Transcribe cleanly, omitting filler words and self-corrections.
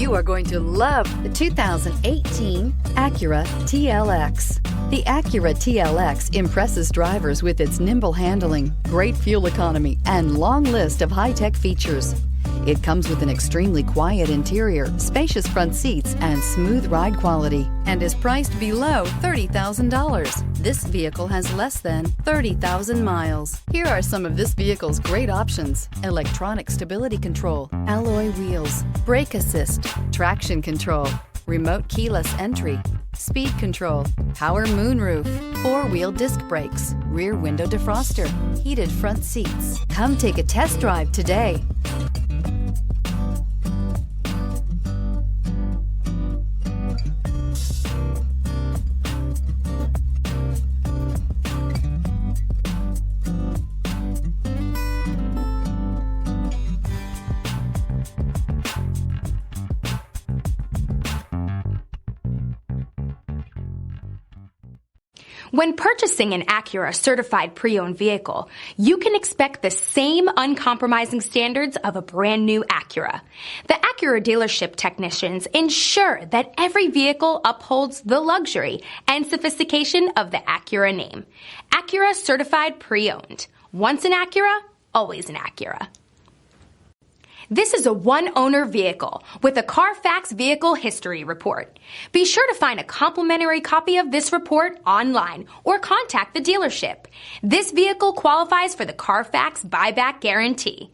You are going to love the 2018 Acura TLX. The Acura TLX impresses drivers with its nimble handling, great fuel economy, and long list of high-tech features. It comes with an extremely quiet interior, spacious front seats, and smooth ride quality, and is priced below $30,000. This vehicle has less than 30,000 miles. Here are some of this vehicle's great options: electronic stability control, alloy wheels, brake assist, traction control, remote keyless entry, speed control, power moonroof, four-wheel disc brakes, rear window defroster, heated front seats. Come take a test drive today. When purchasing an Acura certified pre-owned vehicle, you can expect the same uncompromising standards of a brand new Acura. The Acura dealership technicians ensure that every vehicle upholds the luxury and sophistication of the Acura name. Acura certified pre-owned. Once an Acura, always an Acura. This is a one-owner vehicle with a Carfax Vehicle History Report. Be sure to find a complimentary copy of this report online or contact the dealership. This vehicle qualifies for the Carfax Buyback Guarantee.